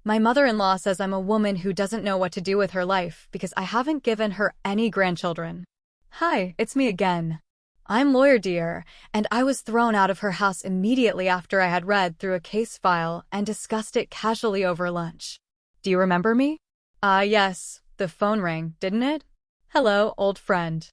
My mother-in-law says I'm a woman who doesn't know what to do with her life because I haven't given her any grandchildren. Hi, it's me again. I'm Lawyer Dear, and I was thrown out of her house immediately after I had read through a case file and discussed it casually over lunch. Do you remember me? Yes. The phone rang, didn't it? Hello, old friend.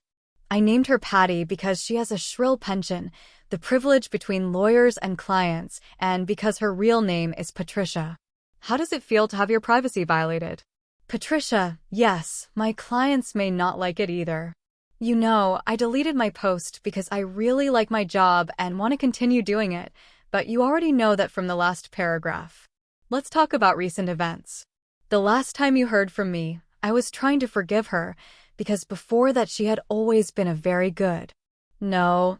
I named her Patty because she has a shrill penchant, the privilege between lawyers and clients, and because her real name is Patricia. How does it feel to have your privacy violated? Patricia, yes, my clients may not like it either. You know, I deleted my post because I really like my job and want to continue doing it, but you already know that from the last paragraph. Let's talk about recent events. The last time you heard from me, I was trying to forgive her, because before that she had always been a very good. No,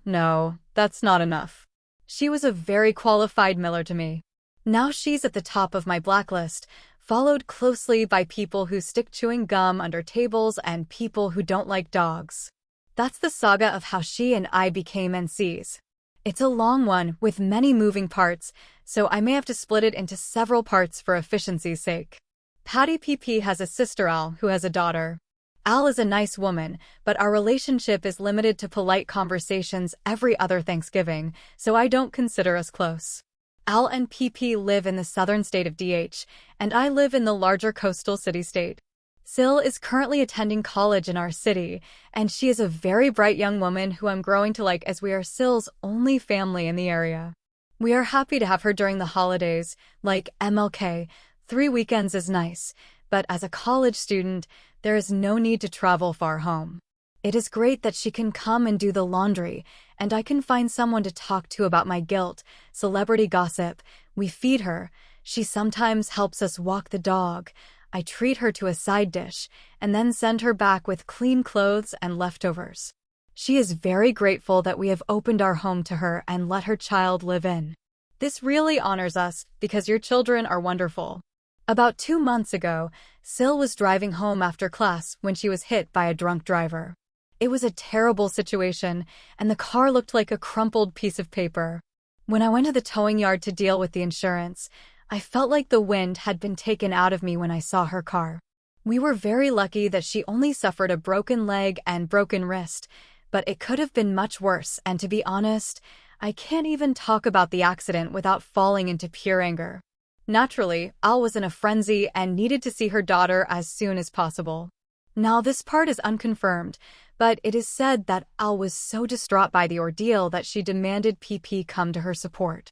that's not enough. She was a very qualified miller to me. Now she's at the top of my blacklist, followed closely by people who stick chewing gum under tables and people who don't like dogs. That's the saga of how she and I became NCs. It's a long one with many moving parts, so I may have to split it into several parts for efficiency's sake. Patty PP has a sister Al who has a daughter. Al is a nice woman, but our relationship is limited to polite conversations every other Thanksgiving, so I don't consider us close. Al and PP live in the southern state of DH, and I live in the larger coastal city-state. Sil is currently attending college in our city, and she is a very bright young woman who I'm growing to like as we are Sil's only family in the area. We are happy to have her during the holidays, like MLK. 3 weekends is nice, but as a college student, there is no need to travel far home. It is great that she can come and do the laundry, and I can find someone to talk to about my guilt, celebrity gossip. We feed her. She sometimes helps us walk the dog. I treat her to a side dish, and then send her back with clean clothes and leftovers. She is very grateful that we have opened our home to her and let her child live in. This really honors us because your children are wonderful. About 2 months ago, Sil was driving home after class when she was hit by a drunk driver. It was a terrible situation, and the car looked like a crumpled piece of paper. When I went to the towing yard to deal with the insurance, I felt like the wind had been taken out of me when I saw her car. We were very lucky that she only suffered a broken leg and broken wrist, but it could have been much worse, and to be honest, I can't even talk about the accident without falling into pure anger. Naturally, Al was in a frenzy and needed to see her daughter as soon as possible. Now, this part is unconfirmed, but it is said that Al was so distraught by the ordeal that she demanded PP come to her support.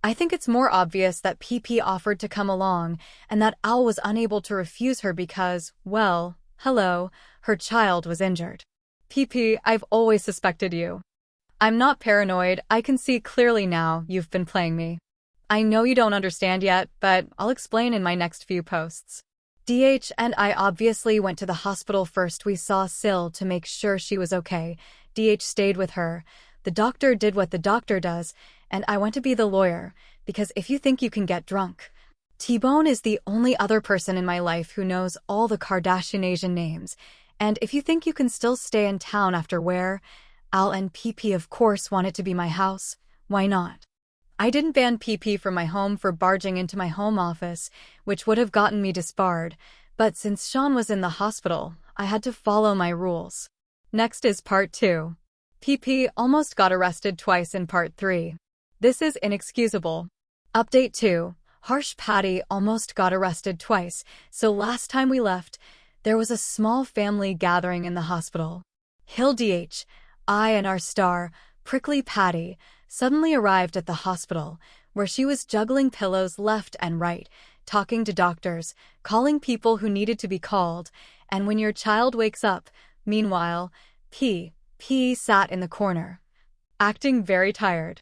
I think it's more obvious that PP offered to come along and that Al was unable to refuse her because, well, hello, her child was injured. PP, I've always suspected you. I'm not paranoid, I can see clearly now you've been playing me. I know you don't understand yet, but I'll explain in my next few posts. DH and I obviously went to the hospital first. We saw Sil to make sure she was okay. DH stayed with her. The doctor did what the doctor does, and I went to be the lawyer, because if you think you can get drunk. T-Bone is the only other person in my life who knows all the Kardashian Asian names, and if you think you can still stay in town after where, Al and PP of course want it to be my house, why not? I didn't ban PP from my home for barging into my home office, which would have gotten me disbarred, but since Sean was in the hospital, I had to follow my rules. Next is part 2. PP almost got arrested twice in part 3. This is inexcusable. Update 2. Harsh Patty almost got arrested twice, so last time we left, there was a small family gathering in the hospital. Hill DH, I and our star, Prickly Patty, suddenly arrived at the hospital, where she was juggling pillows left and right, talking to doctors, calling people who needed to be called, and when your child wakes up, meanwhile, P sat in the corner, acting very tired.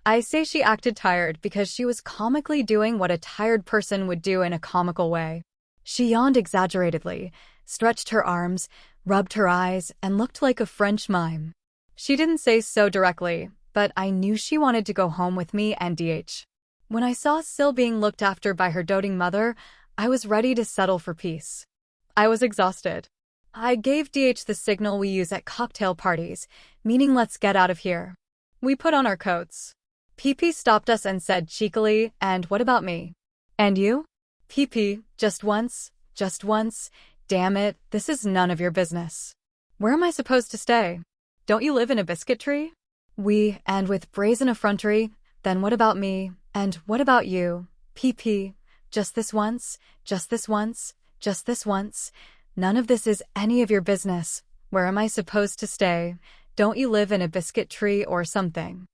I say she acted tired because she was comically doing what a tired person would do in a comical way. She yawned exaggeratedly, stretched her arms, rubbed her eyes, and looked like a French mime. She didn't say so directly, but I knew she wanted to go home with me and DH. When I saw Sil being looked after by her doting mother, I was ready to settle for peace. I was exhausted. I gave DH the signal we use at cocktail parties, meaning let's get out of here. We put on our coats. PP stopped us and said cheekily, "And what about me? And you?" PP, just once, just once. Damn it, this is none of your business. Where am I supposed to stay? Don't you live in a biscuit tree? And with brazen effrontery, then what about me, and what about you? PP, just this once, just this once, just this once. None of this is any of your business. Where am I supposed to stay? Don't you live in a biscuit tree or something?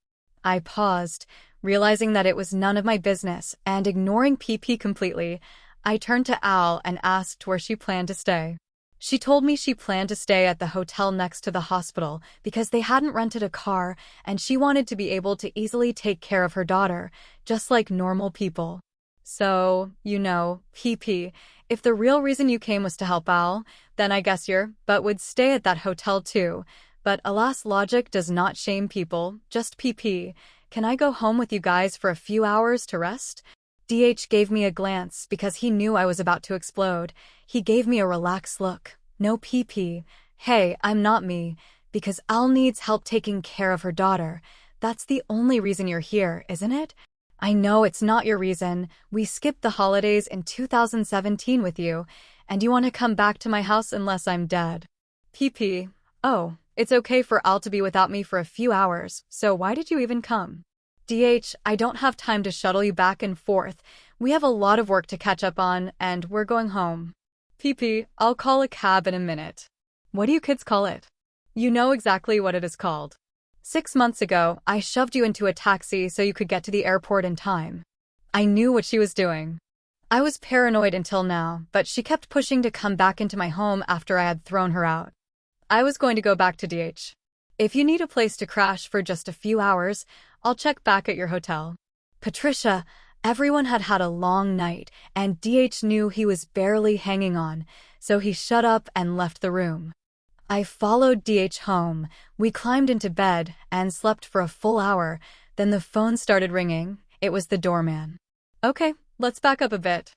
I paused, realizing that it was none of my business, and ignoring PP completely, I turned to Al and asked where she planned to stay. She told me she planned to stay at the hotel next to the hospital because they hadn't rented a car and she wanted to be able to easily take care of her daughter, just like normal people. So, PP, if the real reason you came was to help Al, then I guess but would stay at that hotel too. But alas, logic does not shame people, just PP. Can I go home with you guys for a few hours to rest? DH gave me a glance because he knew I was about to explode. He gave me a relaxed look. No PP. Hey, I'm not me. Because Al needs help taking care of her daughter. That's the only reason you're here, isn't it? I know it's not your reason. We skipped the holidays in 2017 with you, and you want to come back to my house unless I'm dead. PP. Oh, it's okay for Al to be without me for a few hours, so why did you even come? DH, I don't have time to shuttle you back and forth. We have a lot of work to catch up on, and we're going home. PP, I'll call a cab in a minute. What do you kids call it? You know exactly what it is called. 6 months ago, I shoved you into a taxi so you could get to the airport in time. I knew what she was doing. I was paranoid until now, but she kept pushing to come back into my home after I had thrown her out. I was going to go back to DH. If you need a place to crash for just a few hours, I'll check back at your hotel. Patricia, everyone had had a long night, and DH knew he was barely hanging on, so he shut up and left the room. I followed DH home. We climbed into bed and slept for a full hour. Then the phone started ringing. It was the doorman. Okay, let's back up a bit.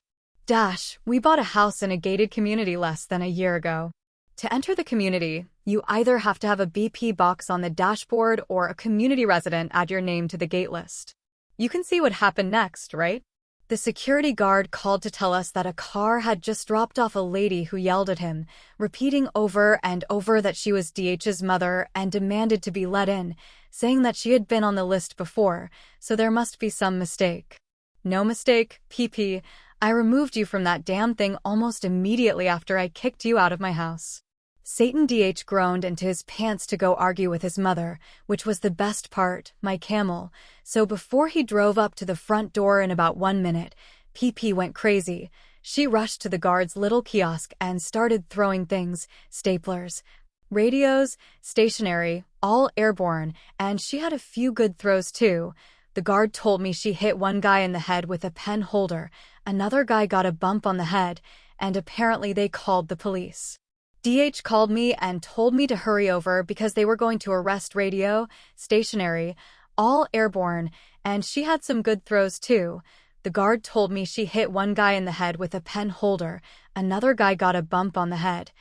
We bought a house in a gated community less than a year ago. To enter the community, you either have to have a BP box on the dashboard or a community resident add your name to the gate list. You can see what happened next, right? The security guard called to tell us that a car had just dropped off a lady who yelled at him, repeating over and over that she was DH's mother and demanded to be let in, saying that she had been on the list before, so there must be some mistake. No mistake, PP. I removed you from that damn thing almost immediately after I kicked you out of my house. Satan DH groaned into his pants to go argue with his mother, which was the best part, my camel. So before he drove up to the front door in about 1 minute, PP went crazy. She rushed to the guard's little kiosk and started throwing things, staplers, radios, stationery, all airborne, and she had a few good throws too. The guard told me she hit one guy in the head with a pen holder, another guy got a bump on the head, and apparently they called the police. DH called me and told me to hurry over because they were going to arrest radio, stationary, all airborne, and she had some good throws too. The guard told me she hit one guy in the head with a pen holder, another guy got a bump on the head,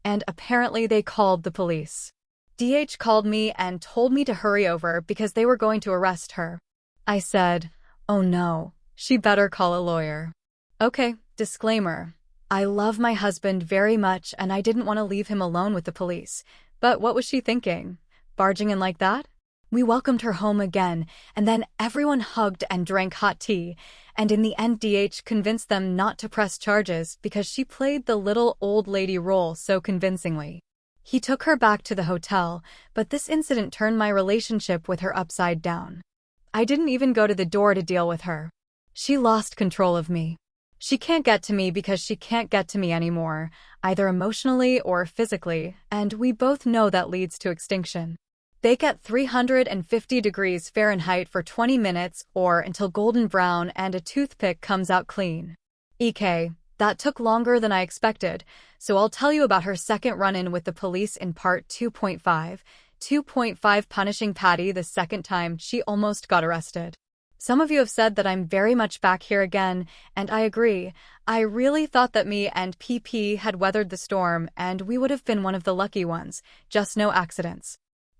and apparently they called the police. DH called me and told me to hurry over because they were going to arrest her. I said, oh no, she better call a lawyer. Okay, disclaimer. I love my husband very much and I didn't want to leave him alone with the police. But what was she thinking? Barging in like that? We welcomed her home again, and then everyone hugged and drank hot tea, and in the end DH convinced them not to press charges because she played the little old lady role so convincingly. He took her back to the hotel, but this incident turned my relationship with her upside down. I didn't even go to the door to deal with her. She lost control of me. She can't get to me because she can't get to me anymore, either emotionally or physically, and we both know that leads to extinction. Bake at 350 degrees Fahrenheit for 20 minutes or until golden brown and a toothpick comes out clean. EK, that took longer than I expected, so I'll tell you about her second run-in with the police in part 2.5. 2.5 Punishing Patty the second time she almost got arrested. Some of you have said that I'm very much back here again, and I agree. I really thought that me and PP had weathered the storm and we would have been one of the lucky ones, just no accidents.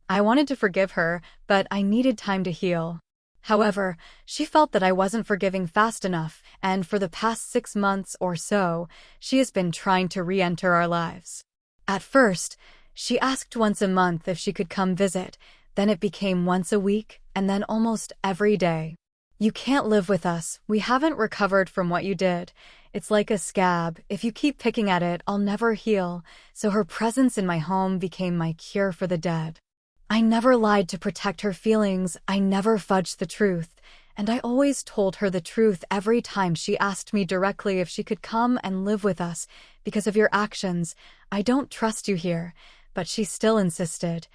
I wanted to forgive her, but I needed time to heal. However, she felt that I wasn't forgiving fast enough, and for the past 6 months or so, she has been trying to re-enter our lives. At first, she asked once a month if she could come visit, then it became once a week, and then almost every day. You can't live with us, we haven't recovered from what you did. It's like a scab, if you keep picking at it, I'll never heal, so her presence in my home became my cure for the dead. I never lied to protect her feelings, I never fudged the truth, and I always told her the truth every time she asked me directly if she could come and live with us. Because of your actions, I don't trust you here, but she still insisted.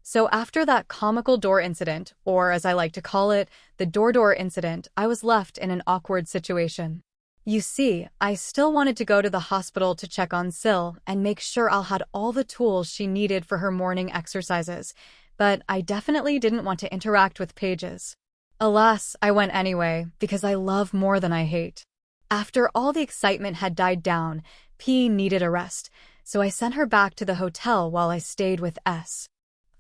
So after that comical door incident, or as I like to call it, the door incident, I was left in an awkward situation. You see, I still wanted to go to the hospital to check on Sil and make sure I'll had all the tools she needed for her morning exercises, but I definitely didn't want to interact with Pages. Alas, I went anyway, because I love more than I hate. After all the excitement had died down, P needed a rest, so I sent her back to the hotel while I stayed with S.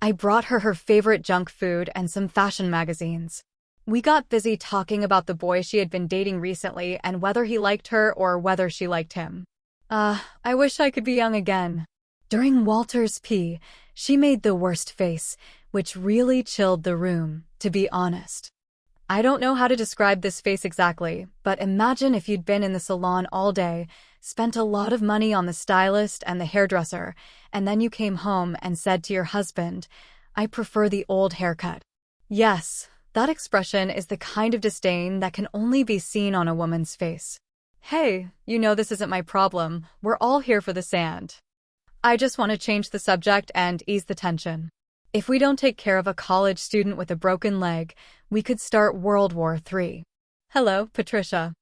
I brought her her favorite junk food and some fashion magazines. We got busy talking about the boy she had been dating recently and whether he liked her or whether she liked him. I wish I could be young again. During Walter's pee, she made the worst face, which really chilled the room, to be honest. I don't know how to describe this face exactly, but imagine if you'd been in the salon all day, spent a lot of money on the stylist and the hairdresser, and then you came home and said to your husband, "I prefer the old haircut." Yes, that expression is the kind of disdain that can only be seen on a woman's face. Hey, you know this isn't my problem, we're all here for the sand. I just want to change the subject and ease the tension. If we don't take care of a college student with a broken leg, we could start World War III. Hello, Patricia.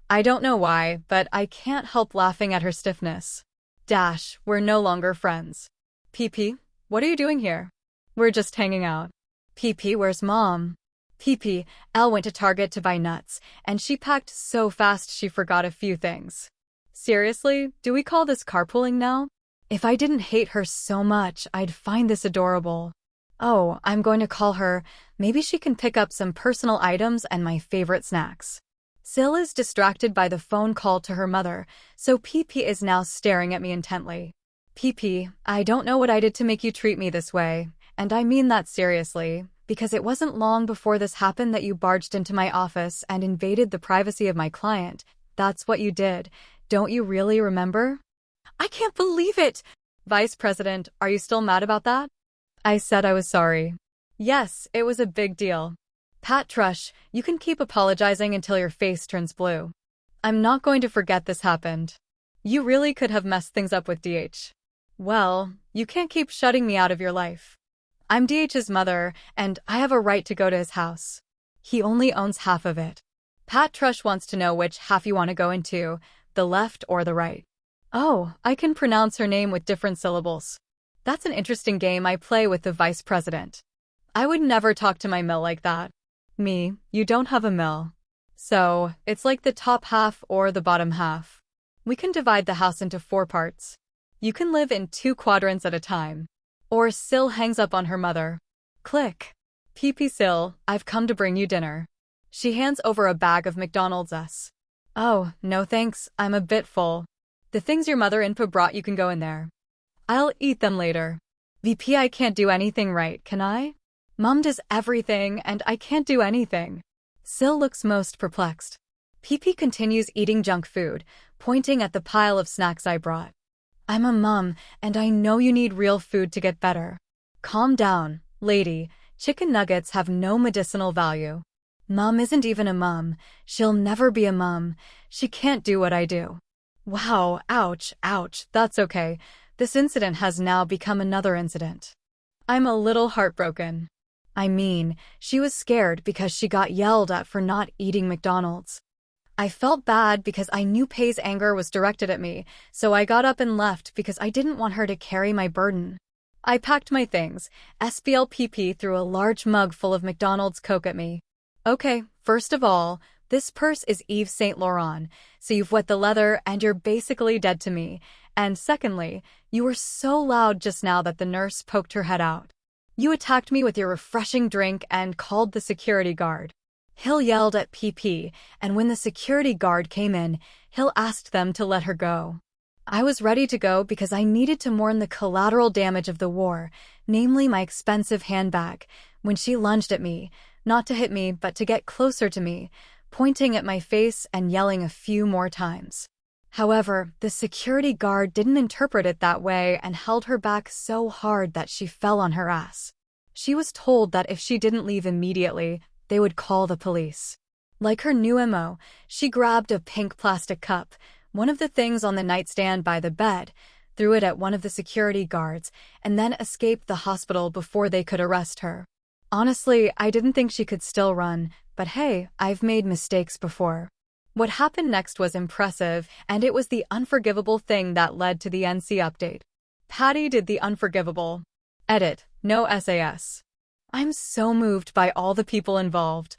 I don't know why, but I can't help laughing at her stiffness. Dash, we're no longer friends. PP, what are you doing here? We're just hanging out. PP, where's mom? PP, Elle went to Target to buy nuts, and she packed so fast she forgot a few things. Seriously, do we call this carpooling now? If I didn't hate her so much, I'd find this adorable. Oh, I'm going to call her. Maybe she can pick up some personal items and my favorite snacks. Sil is distracted by the phone call to her mother, so PP is now staring at me intently. PP, I don't know what I did to make you treat me this way, and I mean that seriously, because it wasn't long before this happened that you barged into my office and invaded the privacy of my client. That's what you did. Don't you really remember? I can't believe it! Vice President, are you still mad about that? I said I was sorry. Yes, it was a big deal. Pat Trush, you can keep apologizing until your face turns blue. I'm not going to forget this happened. You really could have messed things up with DH. Well, you can't keep shutting me out of your life. I'm DH's mother, and I have a right to go to his house. He only owns half of it. Pat Trush wants to know which half you want to go into, the left or the right. Oh, I can pronounce her name with different syllables. That's an interesting game I play with the vice president. I would never talk to my mill like that. Me, you don't have a mill. So, it's like the top half or the bottom half. We can divide the house into 4 parts. You can live in 2 quadrants at a time. Or Sil hangs up on her mother. Click. PP Sil, I've come to bring you dinner. She hands over a bag of McDonald's S. Oh, no thanks, I'm a bit full. The things your mother-in-law brought you can go in there. I'll eat them later. VP, I can't do anything right, can I? Mom does everything and I can't do anything. Sil looks most perplexed. PP continues eating junk food, pointing at the pile of snacks I brought. I'm a mom, and I know you need real food to get better. Calm down, lady. Chicken nuggets have no medicinal value. Mom isn't even a mom. She'll never be a mom. She can't do what I do. Wow, ouch, ouch, that's okay. This incident has now become another incident. I'm a little heartbroken. I mean, she was scared because she got yelled at for not eating McDonald's. I felt bad because I knew Pei's anger was directed at me, so I got up and left because I didn't want her to carry my burden. I packed my things. SBLPP threw a large mug full of McDonald's Coke at me. Okay, first of all, this purse is Yves Saint Laurent, so you've wet the leather and you're basically dead to me. And secondly, you were so loud just now that the nurse poked her head out. You attacked me with your refreshing drink and called the security guard. Hill yelled at PP, and when the security guard came in, Hill asked them to let her go. I was ready to go because I needed to mourn the collateral damage of the war, namely my expensive handbag, when she lunged at me, not to hit me but to get closer to me, pointing at my face and yelling a few more times. However, the security guard didn't interpret it that way and held her back so hard that she fell on her ass. She was told that if she didn't leave immediately, they would call the police. Like her new MO, she grabbed a pink plastic cup, one of the things on the nightstand by the bed, threw it at one of the security guards, and then escaped the hospital before they could arrest her. Honestly, I didn't think she could still run, but hey, I've made mistakes before. What happened next was impressive, and it was the unforgivable thing that led to the NC update. Patty did the unforgivable. Edit, no SAS. I'm so moved by all the people involved.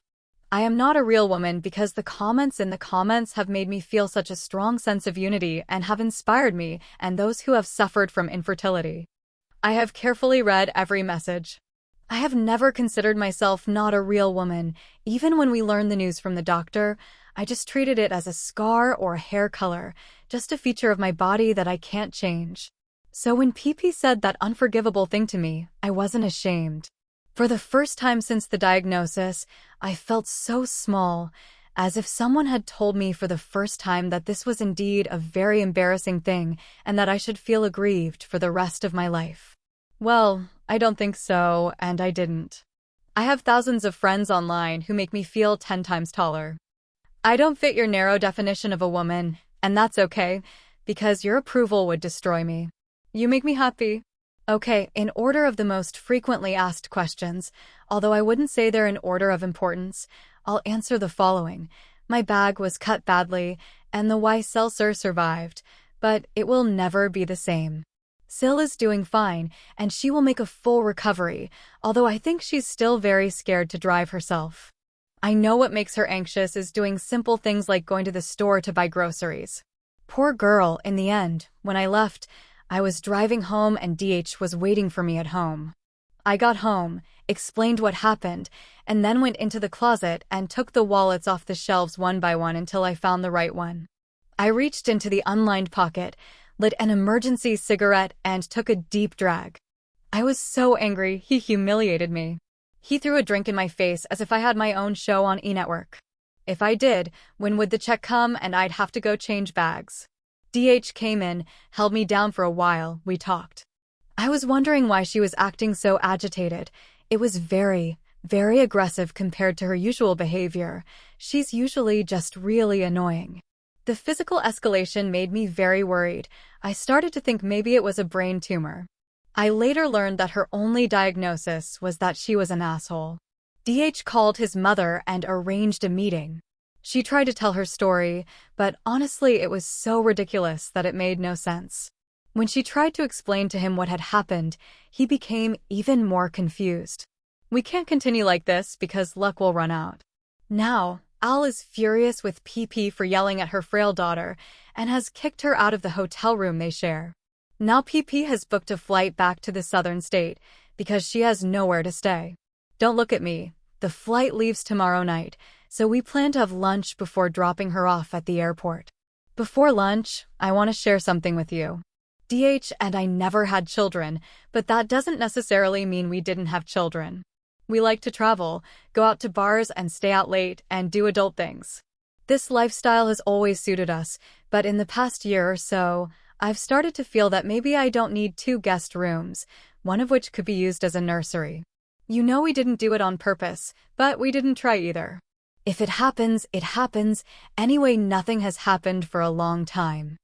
I am not a real woman because the comments in the comments have made me feel such a strong sense of unity and have inspired me and those who have suffered from infertility. I have carefully read every message. I have never considered myself not a real woman. Even when we learned the news from the doctor, I just treated it as a scar or a hair color, just a feature of my body that I can't change. So when PP said that unforgivable thing to me, I wasn't ashamed. For the first time since the diagnosis, I felt so small, as if someone had told me for the first time that this was indeed a very embarrassing thing and that I should feel aggrieved for the rest of my life. Well, I don't think so, and I didn't. I have thousands of friends online who make me feel 10 times taller. I don't fit your narrow definition of a woman, and that's okay, because your approval would destroy me. You make me happy. Okay, in order of the most frequently asked questions, although I wouldn't say they're in order of importance, I'll answer the following. My bag was cut badly, and the Y-Seltzer survived, but it will never be the same. Sil is doing fine, and she will make a full recovery, although I think she's still very scared to drive herself. I know what makes her anxious is doing simple things like going to the store to buy groceries. Poor girl, in the end, when I left, I was driving home and DH was waiting for me at home. I got home, explained what happened, and then went into the closet and took the wallets off the shelves one by one until I found the right one. I reached into the unlined pocket, lit an emergency cigarette, and took a deep drag. I was so angry, he humiliated me. He threw a drink in my face as if I had my own show on E-Network. If I did, when would the check come and I'd have to go change bags? DH came in, held me down for a while, we talked. I was wondering why she was acting so agitated. It was very, very aggressive compared to her usual behavior. She's usually just really annoying. The physical escalation made me very worried. I started to think maybe it was a brain tumor. I later learned that her only diagnosis was that she was an asshole. DH called his mother and arranged a meeting. She tried to tell her story, but honestly it was so ridiculous that it made no sense. When she tried to explain to him what had happened, he became even more confused. We can't continue like this because luck will run out. Now, Al is furious with PP for yelling at her frail daughter and has kicked her out of the hotel room they share. Now PP has booked a flight back to the southern state because she has nowhere to stay. Don't look at me. The flight leaves tomorrow night, so we plan to have lunch before dropping her off at the airport. Before lunch, I want to share something with you. DH and I never had children, but that doesn't necessarily mean we didn't have children. We like to travel, go out to bars and stay out late and do adult things. This lifestyle has always suited us, but in the past year or so, I've started to feel that maybe I don't need 2 guest rooms, one of which could be used as a nursery. You know we didn't do it on purpose, but we didn't try either. If it happens, it happens. Anyway, nothing has happened for a long time.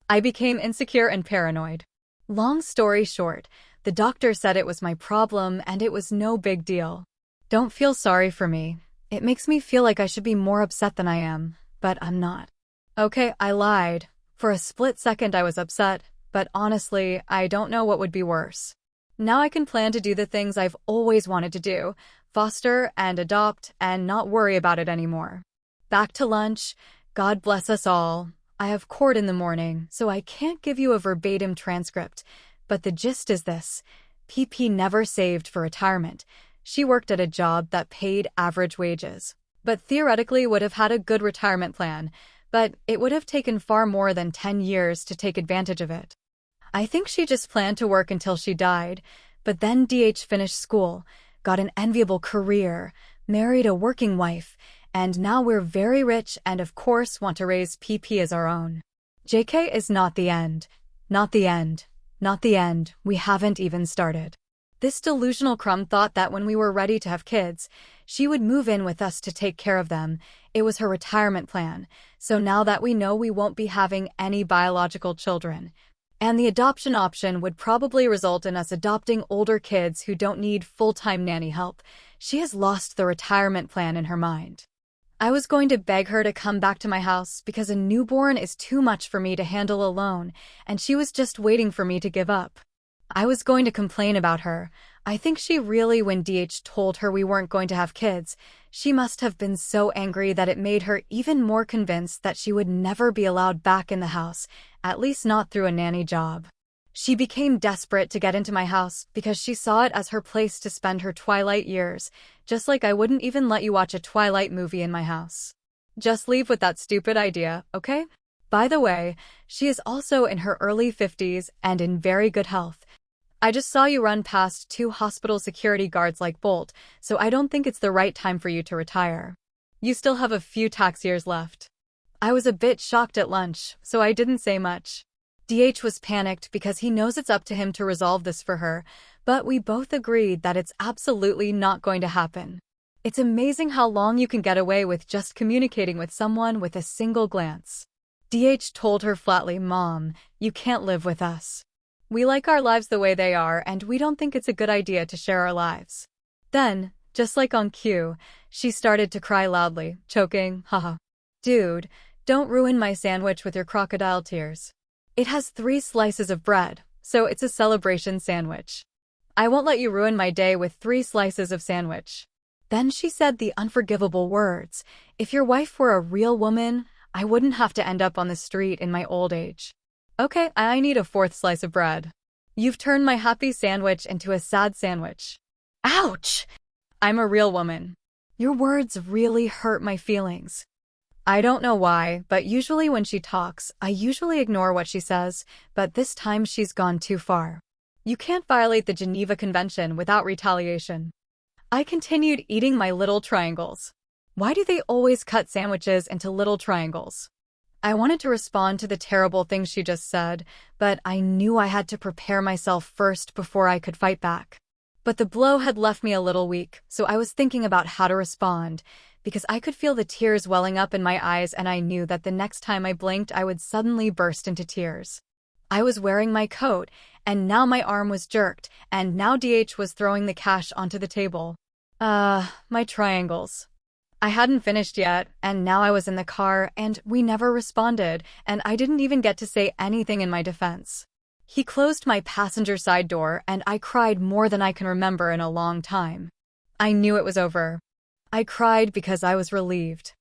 I became insecure and paranoid. Long story short, the doctor said it was my problem and it was no big deal. Don't feel sorry for me. It makes me feel like I should be more upset than I am, but I'm not. Okay, I lied. For a split second I was upset, but honestly, I don't know what would be worse. Now I can plan to do the things I've always wanted to do, foster and adopt, and not worry about it anymore. Back to lunch. God bless us all. I have court in the morning, so I can't give you a verbatim transcript, but the gist is this. PP never saved for retirement. She worked at a job that paid average wages, but theoretically would have had a good retirement plan, but it would have taken far more than 10 years to take advantage of it. I think she just planned to work until she died, but then DH finished school, got an enviable career, married a working wife, and now we're very rich and of course want to raise PP as our own. JK is not the end. Not the end. Not the end. We haven't even started. This delusional crumb thought that when we were ready to have kids, she would move in with us to take care of them. It was her retirement plan. So now that we know we won't be having any biological children, and the adoption option would probably result in us adopting older kids who don't need full-time nanny help, she has lost the retirement plan in her mind. I was going to beg her to come back to my house because a newborn is too much for me to handle alone, and she was just waiting for me to give up. I was going to complain about her. I think she really, when DH told her we weren't going to have kids, she must have been so angry that it made her even more convinced that she would never be allowed back in the house, at least not through a nanny job. She became desperate to get into my house because she saw it as her place to spend her twilight years, just like I wouldn't even let you watch a Twilight movie in my house. Just leave with that stupid idea, okay? By the way, she is also in her early 50s and in very good health. I just saw you run past 2 hospital security guards like Bolt, so I don't think it's the right time for you to retire. You still have a few tax years left. I was a bit shocked at lunch, so I didn't say much. DH was panicked because he knows it's up to him to resolve this for her, but we both agreed that it's absolutely not going to happen. It's amazing how long you can get away with just communicating with someone with a single glance. DH told her flatly, "Mom, you can't live with us. We like our lives the way they are, and we don't think it's a good idea to share our lives." Then, just like on cue, she started to cry loudly, choking, "Haha. Dude, don't ruin my sandwich with your crocodile tears. It has 3 slices of bread, so it's a celebration sandwich. I won't let you ruin my day with 3 slices of sandwich." Then she said the unforgivable words, "If your wife were a real woman, I wouldn't have to end up on the street in my old age. Okay, I need a 4th slice of bread. You've turned my happy sandwich into a sad sandwich." Ouch! I'm a real woman. Your words really hurt my feelings. I don't know why, but usually when she talks, I usually ignore what she says, but this time she's gone too far. You can't violate the Geneva Convention without retaliation. I continued eating my little triangles. Why do they always cut sandwiches into little triangles? I wanted to respond to the terrible things she just said, but I knew I had to prepare myself first before I could fight back. But the blow had left me a little weak, so I was thinking about how to respond, because I could feel the tears welling up in my eyes and I knew that the next time I blinked I would suddenly burst into tears. I was wearing my coat, and now my arm was jerked, and now DH was throwing the cash onto the table. My triangles. I hadn't finished yet, and now I was in the car, and we never responded, and I didn't even get to say anything in my defense. He closed my passenger side door, and I cried more than I can remember in a long time. I knew it was over. I cried because I was relieved.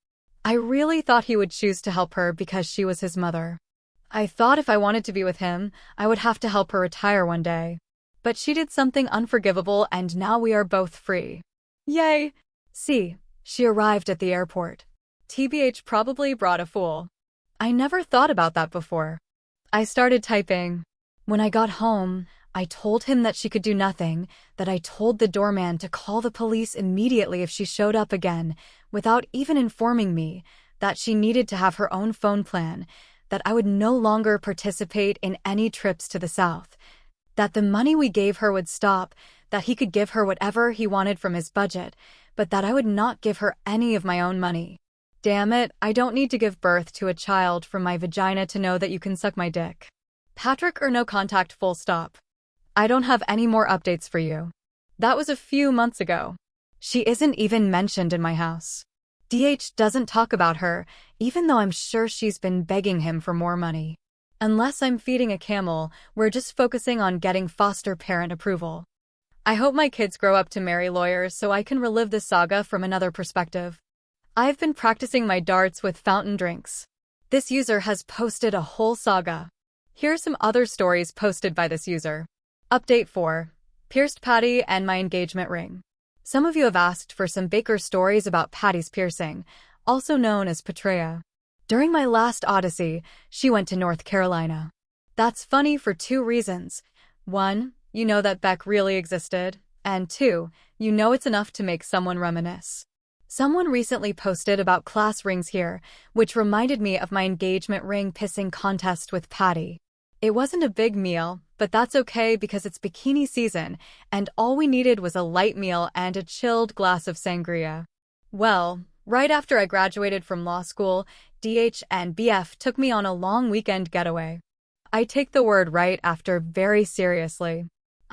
I really thought he would choose to help her because she was his mother. I thought if I wanted to be with him, I would have to help her retire one day. But she did something unforgivable, and now we are both free. Yay! See. She arrived at the airport. TBH probably brought a fool. I never thought about that before. I started typing. When I got home, I told him that she could do nothing, that I told the doorman to call the police immediately if she showed up again, without even informing me, that she needed to have her own phone plan, that I would no longer participate in any trips to the South, that the money we gave her would stop, that he could give her whatever he wanted from his budget, but that I would not give her any of my own money. Damn it, I don't need to give birth to a child from my vagina to know that you can suck my dick. Patrick or no contact, full stop. I don't have any more updates for you. That was a few months ago. She isn't even mentioned in my house. DH doesn't talk about her, even though I'm sure she's been begging him for more money. Unless I'm feeding a camel, we're just focusing on getting foster parent approval. I hope my kids grow up to marry lawyers so I can relive this saga from another perspective. I've been practicing my darts with fountain drinks. This user has posted a whole saga. Here are some other stories posted by this user. Update 4. Pierced Patty and my engagement ring. Some of you have asked for some Baker stories about Patty's piercing, also known as Patria. During my last odyssey, she went to North Carolina. That's funny for two reasons. One, you know that Beck really existed, and two, you know it's enough to make someone reminisce. Someone recently posted about class rings here, which reminded me of my engagement ring pissing contest with Patty. It wasn't a big meal, but that's okay because it's bikini season, and all we needed was a light meal and a chilled glass of sangria. Well, right after I graduated from law school, DH and BF took me on a long weekend getaway. I take the word right after very seriously.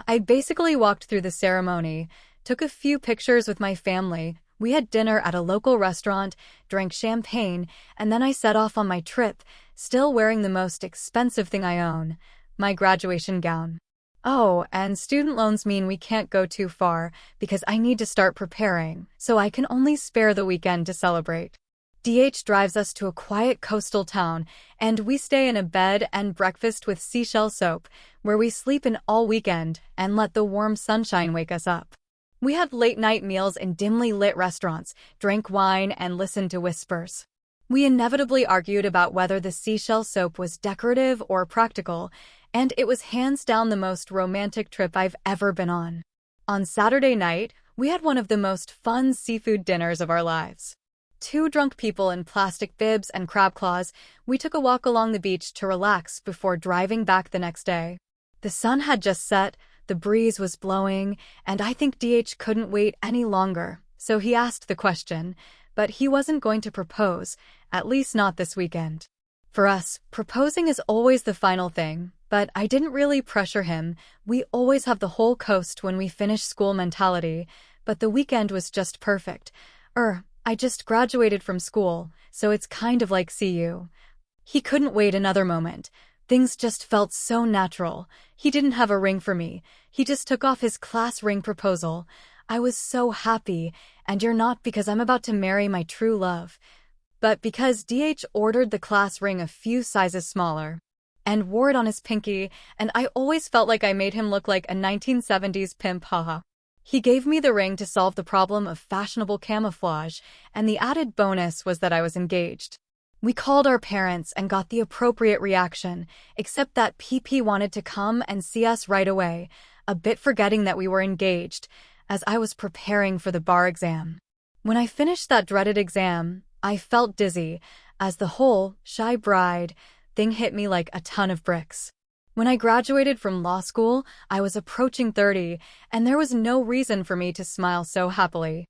I basically walked through the ceremony, took a few pictures with my family, we had dinner at a local restaurant, drank champagne, and then I set off on my trip, still wearing the most expensive thing I own, my graduation gown. Oh, and student loans mean we can't go too far because I need to start preparing, so I can only spare the weekend to celebrate. DH drives us to a quiet coastal town, and we stay in a bed and breakfast with seashell soap, where we sleep in all weekend and let the warm sunshine wake us up. We had late-night meals in dimly lit restaurants, drank wine, and listened to whispers. We inevitably argued about whether the seashell soap was decorative or practical, and it was hands down the most romantic trip I've ever been on. On Saturday night, we had one of the most fun seafood dinners of our lives. Two drunk people in plastic bibs and crab claws, we took a walk along the beach to relax before driving back the next day. The sun had just set, the breeze was blowing, and I think DH couldn't wait any longer, so he asked the question, but he wasn't going to propose, at least not this weekend. For us, proposing is always the final thing, but I didn't really pressure him. We always have the whole coast when we finish school mentality, but the weekend was just perfect. I just graduated from school, so it's kind of like see you. He couldn't wait another moment. Things just felt so natural. He didn't have a ring for me. He just took off his class ring proposal. I was so happy, and you're not because I'm about to marry my true love, but because DH ordered the class ring a few sizes smaller and wore it on his pinky, and I always felt like I made him look like a 1970s pimp, haha. He gave me the ring to solve the problem of fashionable camouflage, and the added bonus was that I was engaged. We called our parents and got the appropriate reaction, except that PP wanted to come and see us right away, a bit forgetting that we were engaged, as I was preparing for the bar exam. When I finished that dreaded exam, I felt dizzy, as the whole shy bride thing hit me like a ton of bricks. When I graduated from law school, I was approaching 30, and there was no reason for me to smile so happily.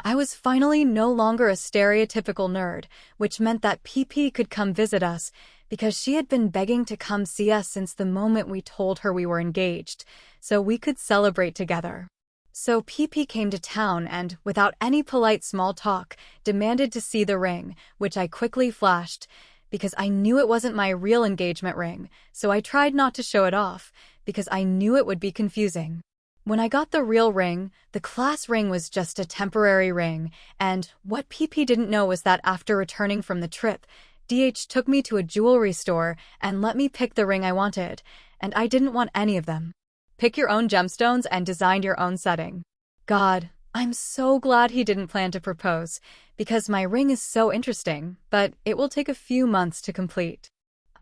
I was finally no longer a stereotypical nerd, which meant that PP could come visit us, because she had been begging to come see us since the moment we told her we were engaged, so we could celebrate together. So PP came to town and, without any polite small talk, demanded to see the ring, which I quickly flashed, because I knew it wasn't my real engagement ring, so I tried not to show it off, because I knew it would be confusing. When I got the real ring, the class ring was just a temporary ring, and what PP didn't know was that after returning from the trip, DH took me to a jewelry store and let me pick the ring I wanted, and I didn't want any of them. Pick your own gemstones and design your own setting. God, I'm so glad he didn't plan to propose, because my ring is so interesting, but it will take a few months to complete.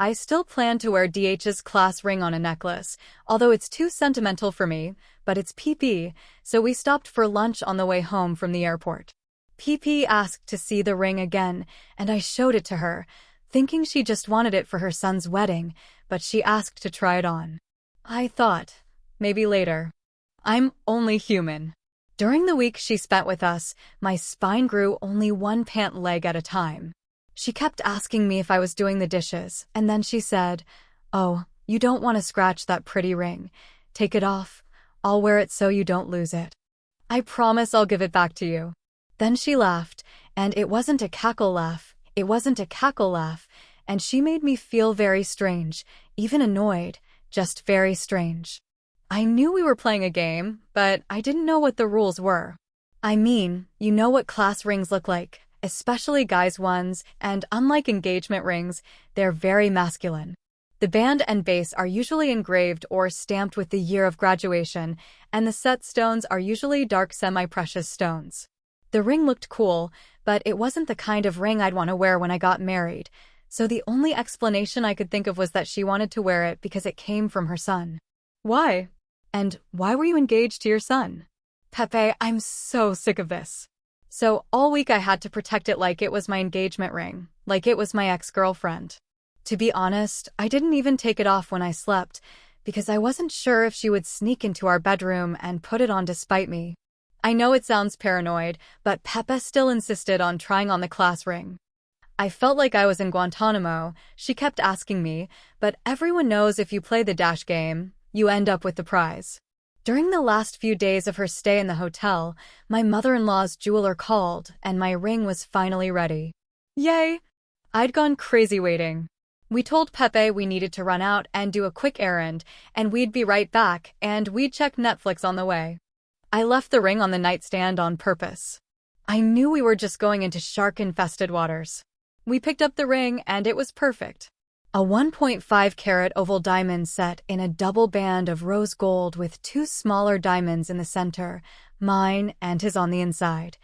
I still plan to wear DH's class ring on a necklace, although it's too sentimental for me, but it's PP, so we stopped for lunch on the way home from the airport. PP asked to see the ring again, and I showed it to her, thinking she just wanted it for her son's wedding, but she asked to try it on. I thought, maybe later. I'm only human. During the week she spent with us, my spine grew only one pant leg at a time. She kept asking me if I was doing the dishes, and then she said, "Oh, you don't want to scratch that pretty ring. Take it off. I'll wear it so you don't lose it. I promise I'll give it back to you." Then she laughed, and it wasn't a cackle laugh, and she made me feel very strange, even annoyed, just very strange. I knew we were playing a game, but I didn't know what the rules were. I mean, you know what class rings look like, especially guys' ones, and unlike engagement rings, they're very masculine. The band and base are usually engraved or stamped with the year of graduation, and the set stones are usually dark semi-precious stones. The ring looked cool, but it wasn't the kind of ring I'd want to wear when I got married, so the only explanation I could think of was that she wanted to wear it because it came from her son. Why? And why were you engaged to your son? Pepe, I'm so sick of this. So all week I had to protect it like it was my engagement ring, like it was my ex-girlfriend. To be honest, I didn't even take it off when I slept, because I wasn't sure if she would sneak into our bedroom and put it on to spite me. I know it sounds paranoid, but Pepe still insisted on trying on the class ring. I felt like I was in Guantanamo. She kept asking me, but everyone knows if you play the dash game, you end up with the prize. During the last few days of her stay in the hotel, my mother-in-law's jeweler called, and my ring was finally ready. Yay! I'd gone crazy waiting. We told Pepe we needed to run out and do a quick errand, and we'd be right back, and we'd check Netflix on the way. I left the ring on the nightstand on purpose. I knew we were just going into shark-infested waters. We picked up the ring, and it was perfect. A 1.5-carat oval diamond set in a double band of rose gold with 2 smaller diamonds in the center, mine and his on the inside.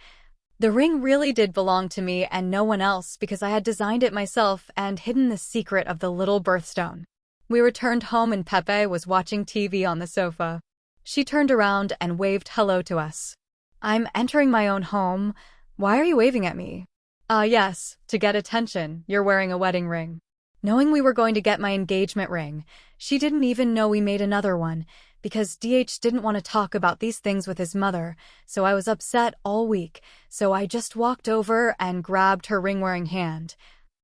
The ring really did belong to me and no one else because I had designed it myself and hidden the secret of the little birthstone. We returned home and Pepe was watching TV on the sofa. She turned around and waved hello to us. I'm entering my own home. Why are you waving at me? Yes, to get attention. You're wearing a wedding ring. Knowing we were going to get my engagement ring, she didn't even know we made another one, because DH didn't want to talk about these things with his mother, so I was upset all week, so I just walked over and grabbed her ring-wearing hand,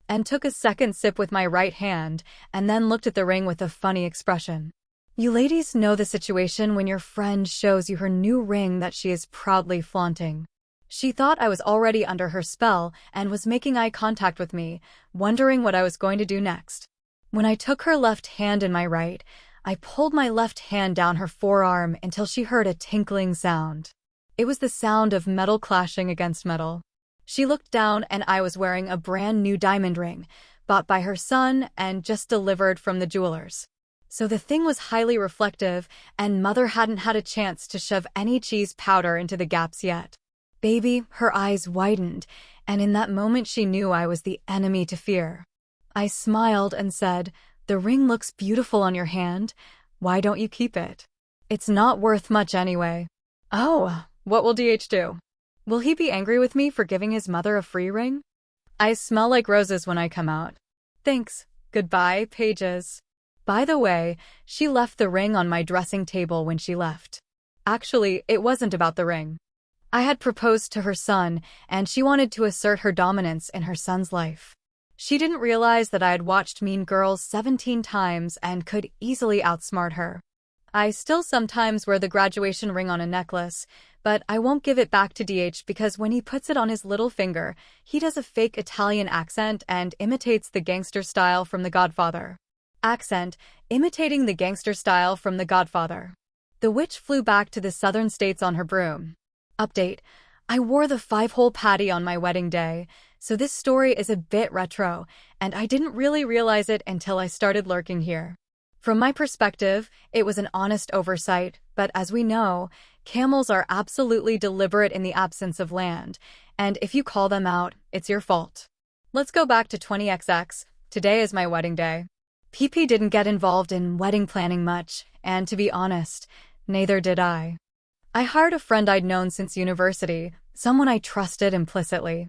and took a second sip with my right hand, and then looked at the ring with a funny expression. You ladies know the situation when your friend shows you her new ring that she is proudly flaunting. She thought I was already under her spell and was making eye contact with me, wondering what I was going to do next. When I took her left hand in my right, I pulled my left hand down her forearm until she heard a tinkling sound. It was the sound of metal clashing against metal. She looked down and I was wearing a brand new diamond ring, bought by her son and just delivered from the jewelers. So the thing was highly reflective, and Mother hadn't had a chance to shove any cheese powder into the gaps yet. Baby, her eyes widened, and in that moment she knew I was the enemy to fear. I smiled and said, "The ring looks beautiful on your hand. Why don't you keep it? It's not worth much anyway." Oh, what will DH do? Will he be angry with me for giving his mother a free ring? I smell like roses when I come out. Thanks. Goodbye, Pages. By the way, she left the ring on my dressing table when she left. Actually, it wasn't about the ring. I had proposed to her son, and she wanted to assert her dominance in her son's life. She didn't realize that I had watched Mean Girls 17 times and could easily outsmart her. I still sometimes wear the graduation ring on a necklace, but I won't give it back to DH because when he puts it on his little finger, he does a fake Italian accent and imitates the gangster style from The Godfather. Imitating the gangster style from The Godfather. The witch flew back to the southern states on her broom. Update: I wore the 5-hole patty on my wedding day, so this story is a bit retro, and I didn't really realize it until I started lurking here. From my perspective, it was an honest oversight, but as we know, camels are absolutely deliberate in the absence of land, and if you call them out, it's your fault. Let's go back to 20XX. Today is my wedding day. PP didn't get involved in wedding planning much, and to be honest, neither did I. I hired a friend I'd known since university, someone I trusted implicitly.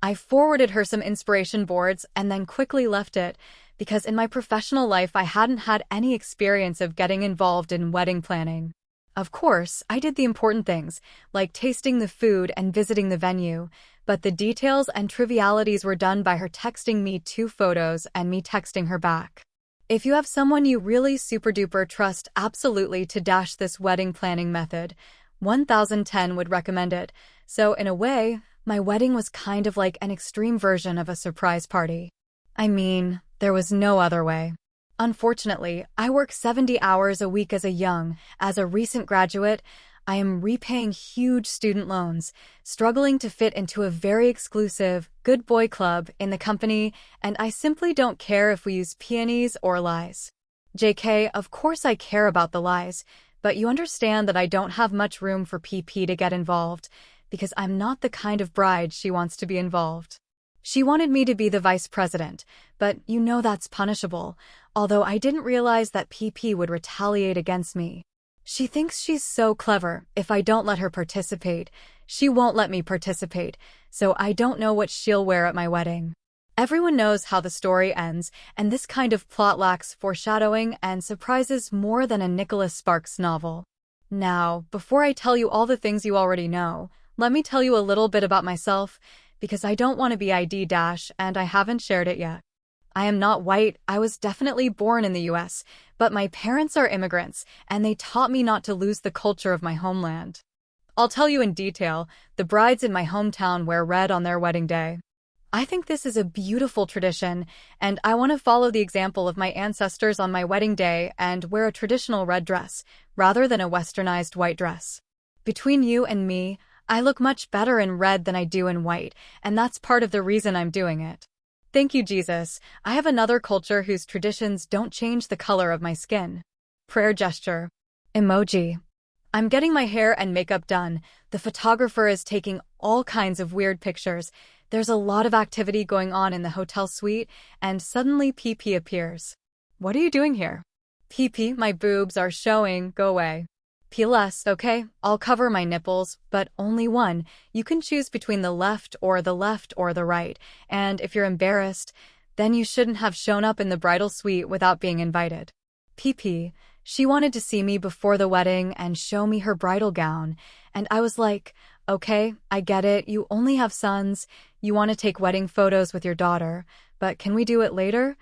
I forwarded her some inspiration boards and then quickly left it, because in my professional life I hadn't had any experience of getting involved in wedding planning. Of course, I did the important things, like tasting the food and visiting the venue, but the details and trivialities were done by her texting me 2 photos and me texting her back. If you have someone you really super-duper trust absolutely to dash this wedding planning method, 1010 would recommend it. So in a way, my wedding was kind of like an extreme version of a surprise party. I mean, there was no other way. Unfortunately, I work 70 hours a week as a recent graduate. I am repaying huge student loans, struggling to fit into a very exclusive, good boy club in the company, and I simply don't care if we use peonies or lies. JK, of course I care about the lies, but you understand that I don't have much room for PP to get involved, because I'm not the kind of bride she wants to be involved. She wanted me to be the vice president, but you know that's punishable, although I didn't realize that PP would retaliate against me. She thinks she's so clever. If I don't let her participate, she won't let me participate, so I don't know what she'll wear at my wedding. Everyone knows how the story ends, and this kind of plot lacks foreshadowing and surprises more than a Nicholas Sparks novel. Now, before I tell you all the things you already know, let me tell you a little bit about myself, because I don't want to be ID dash and I haven't shared it yet. I am not white. I was definitely born in the US, but my parents are immigrants, and they taught me not to lose the culture of my homeland. I'll tell you in detail. The brides in my hometown wear red on their wedding day. I think this is a beautiful tradition, and I want to follow the example of my ancestors on my wedding day and wear a traditional red dress, rather than a westernized white dress. Between you and me, I look much better in red than I do in white, and that's part of the reason I'm doing it. Thank you, Jesus. I have another culture whose traditions don't change the color of my skin. Prayer gesture. Emoji. I'm getting my hair and makeup done. The photographer is taking all kinds of weird pictures. There's a lot of activity going on in the hotel suite, and suddenly PP appears. What are you doing here? PP, my boobs are showing. Go away. PLS, okay, I'll cover my nipples, but only one. You can choose between the left or the right, and if you're embarrassed, then you shouldn't have shown up in the bridal suite without being invited. PP, she wanted to see me before the wedding and show me her bridal gown, and I was like, okay, I get it, you only have sons, you want to take wedding photos with your daughter, but can we do it later?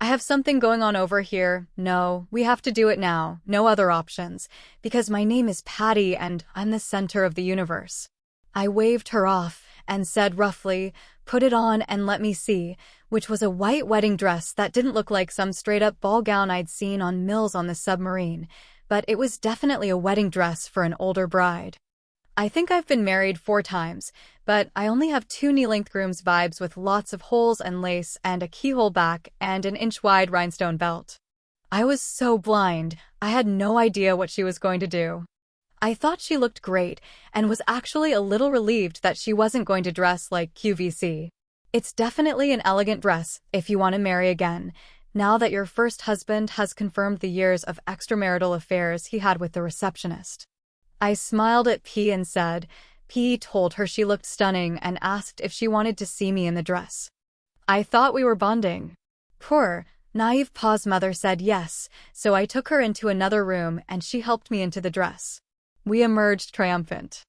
I have something going on over here. No, we have to do it now. No other options. Because my name is Patty and I'm the center of the universe. I waved her off and said roughly, put it on and let me see, which was a white wedding dress that didn't look like some straight-up ball gown I'd seen on Mills on the submarine, but it was definitely a wedding dress for an older bride. I think I've been married 4 times, but I only have 2 knee-length groom's vibes with lots of holes and lace and a keyhole back and an inch-wide rhinestone belt. I was so blind, I had no idea what she was going to do. I thought she looked great and was actually a little relieved that she wasn't going to dress like QVC. It's definitely an elegant dress if you want to marry again, now that your first husband has confirmed the years of extramarital affairs he had with the receptionist. I smiled at P and said, P told her she looked stunning and asked if she wanted to see me in the dress. I thought we were bonding. Poor, naive Pa's mother said yes, so I took her into another room and she helped me into the dress. We emerged triumphant.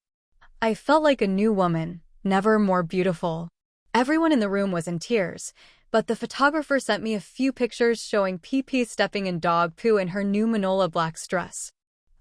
I felt like a new woman, never more beautiful. Everyone in the room was in tears, but the photographer sent me a few pictures showing PP stepping in dog poo in her new Manola Black's dress.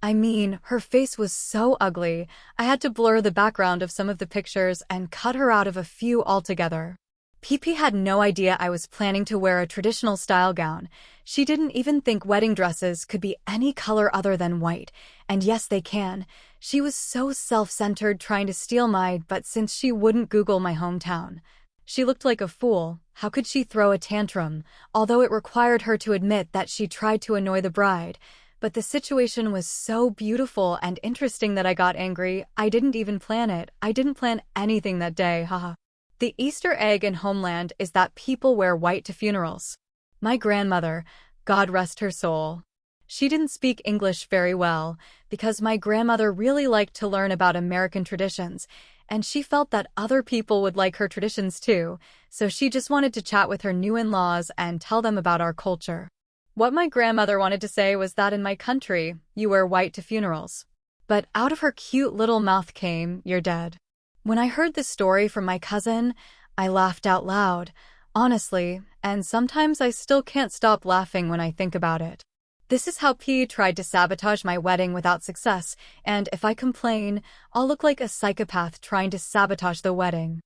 I mean, her face was so ugly, I had to blur the background of some of the pictures and cut her out of a few altogether. PP had no idea I was planning to wear a traditional style gown. She didn't even think wedding dresses could be any color other than white, and yes, they can. She was so self-centered trying to steal but since she wouldn't Google my hometown. She looked like a fool. How could she throw a tantrum, although it required her to admit that she tried to annoy the bride? But the situation was so beautiful and interesting that I got angry. I didn't even plan it. I didn't plan anything that day, haha. The Easter egg in Homeland is that people wear white to funerals. My grandmother, God rest her soul. She didn't speak English very well, because my grandmother really liked to learn about American traditions, and she felt that other people would like her traditions too, so she just wanted to chat with her new in-laws and tell them about our culture. What my grandmother wanted to say was that in my country, you wear white to funerals. But out of her cute little mouth came, you're dead. When I heard this story from my cousin, I laughed out loud, honestly, and sometimes I still can't stop laughing when I think about it. This is how P tried to sabotage my wedding without success, and if I complain, I'll look like a psychopath trying to sabotage the wedding.